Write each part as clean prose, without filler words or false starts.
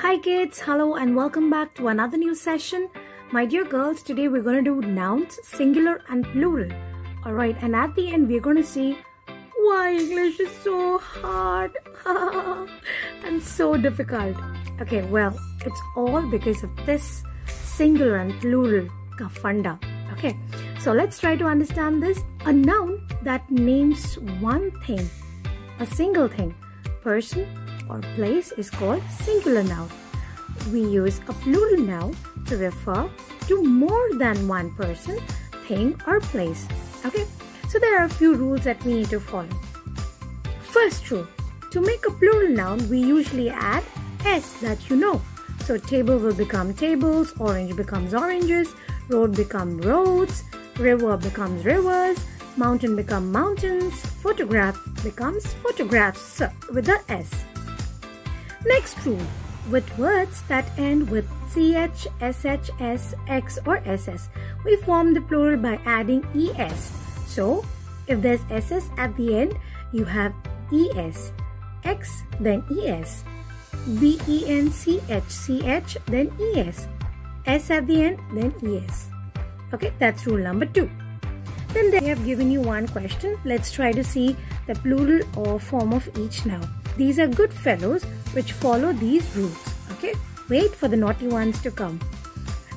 Hi kids, hello and welcome back to another new session. My dear girls, today we're going to do nouns, singular and plural. Alright, and at the end we're going to see why English is so hard and so difficult. Okay, well, it's all because of this singular and plural kafanda. Okay, so let's try to understand this. A noun that names one thing, a single thing, person or place is called singular noun. We use a plural noun to refer to more than one person, thing or place. Okay, so there are a few rules that we need to follow. First rule, to make a plural noun we usually add s, that you know. So table will become tables, orange becomes oranges, road become roads, river becomes rivers, mountain become mountains, photograph becomes photographs with the s. Next rule, with words that end with ch, sh, s, x or ss, we form the plural by adding es. So, if there's ss at the end, you have es, x then es, bench, then es, s at the end, then es. Okay, that's rule number 2. Then they have given you one question. Let's try to see the plural or form of each noun. These are good fellows which follow these rules. Okay, wait for the naughty ones to come.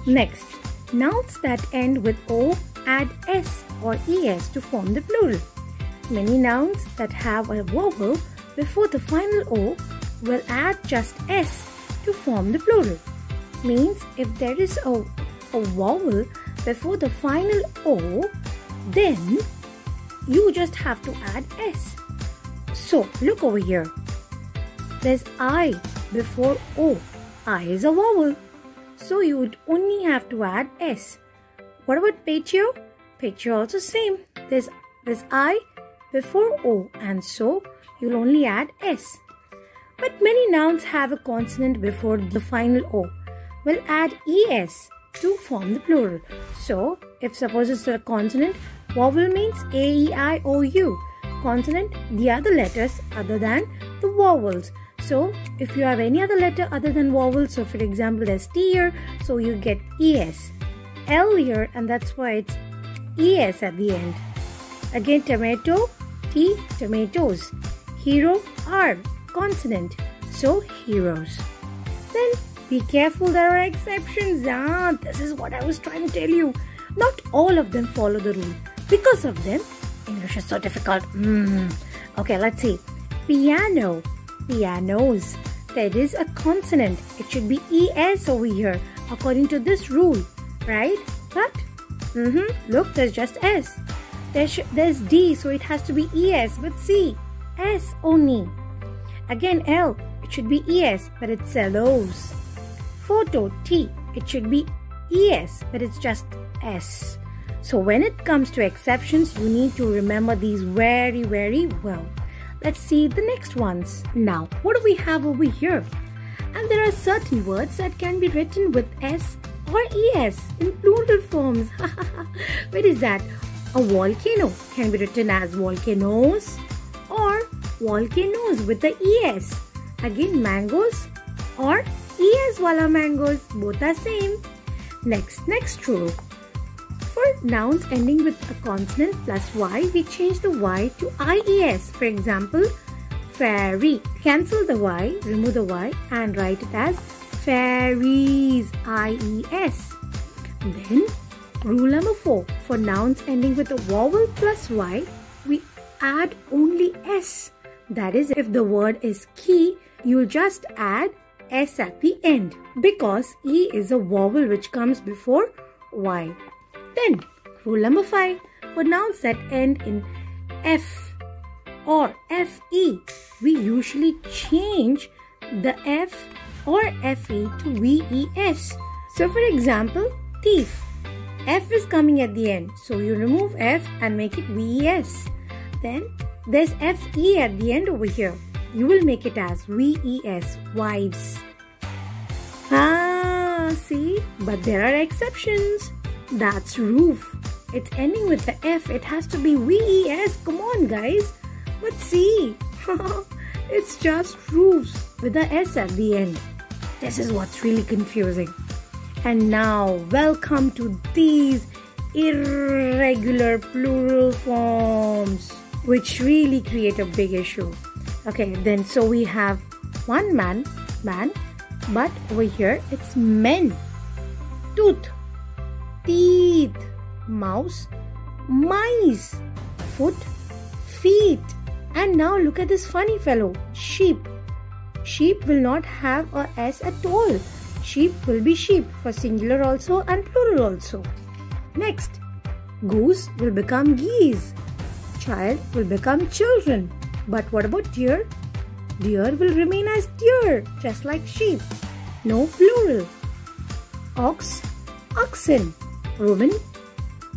Next, nouns that end with o add s or es to form the plural. Many nouns that have a vowel before the final o will add just s to form the plural. Means if there is a vowel before the final o, then you just have to add s. So look over here. There's I before O. I is a vowel. So you would only have to add S. What about Petio? Petio also same. There's I before O, and so you'll only add S. But many nouns have a consonant before the final O. We'll add ES to form the plural. So if suppose it's a consonant, vowel means A, E, I, O, U. Consonant, the other letters other than the vowels. So if you have any other letter other than vowels, so for example there's T here, so you get ES. L here, and that's why it's ES at the end. Again tomato, T, tomatoes. Hero, R, consonant, so heroes. Then be careful, there are exceptions. This is what I was trying to tell you. Not all of them follow the rule. Because of them, English is so difficult. Okay, let's see. Piano, pianos. There is a consonant. It should be ES over here according to this rule, right? But, look, there's just S. There's D, so it has to be ES with C. S only. Again, L, it should be ES, but it's cellos. Photo, T, it should be ES, but it's just S. So when it comes to exceptions, you need to remember these very, very well. Let's see the next ones. Now, what do we have over here? And there are certain words that can be written with S or ES in plural forms. What is that? A volcano can be written as volcanoes or volcanoes with the ES. Again, mangoes or ES wala mangoes, both are same. Next rule. For nouns ending with a consonant plus Y, we change the Y to IES. For example, fairy. Cancel the Y, remove the Y and write it as fairies, IES. Then, rule number 4. For nouns ending with a vowel plus Y, we add only S. That is, if the word is key, you'll just add S at the end because E is a vowel which comes before Y. Then, rule number 5, for nouns that end in F or FE, we usually change the F or FE to VES. So for example, thief. F is coming at the end, so you remove F and make it VES. Then, there's FE at the end over here. You will make it as VES, wives. See? But there are exceptions. That's roof. It's ending with the F. It has to be VES. Come on, guys. Let's see. It's just roofs with the S at the end. This is what's really confusing. And now, welcome to these irregular plural forms, which really create a big issue. Okay, then so we have one man, but over here it's men. Tooth, teeth, mouse, mice, foot, feet. And now look at this funny fellow, sheep. Sheep will not have a S at all. Sheep will be sheep for singular also and plural also. Next, goose will become geese. Child will become children. But what about deer? Deer will remain as deer, just like sheep. No plural. Ox, oxen. Woman,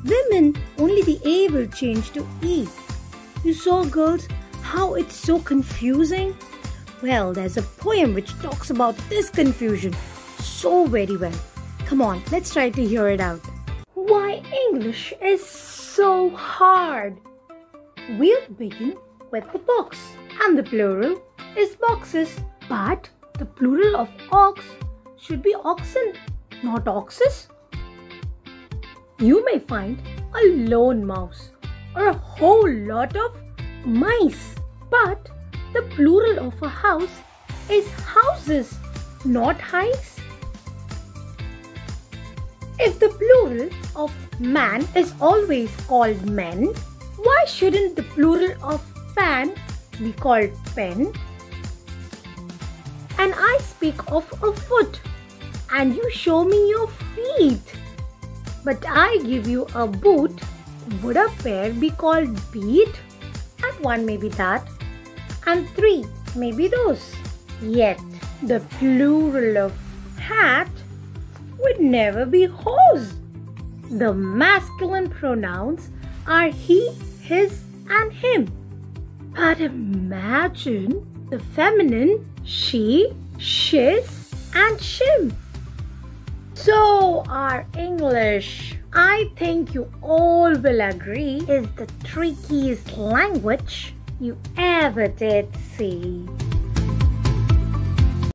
women. Only the A will change to E. You saw, girls, how it's so confusing? Well, there's a poem which talks about this confusion so very well. Come on, let's try to hear it out. Why English is so hard? We'll begin with the box, and the plural is boxes. But the plural of ox should be oxen, not oxes. You may find a lone mouse or a whole lot of mice, but the plural of a house is houses, not hives. If the plural of man is always called men, why shouldn't the plural of pan be called pen? And I speak of a foot, and you show me your feet. But I give you a boot, would a pair be called beat? And one may be that, and three may be those. Yet the plural of hat would never be hose. The masculine pronouns are he, his, and him. But imagine the feminine she, shiz, and shim. So our English, I think you all will agree, is the trickiest language you ever did see.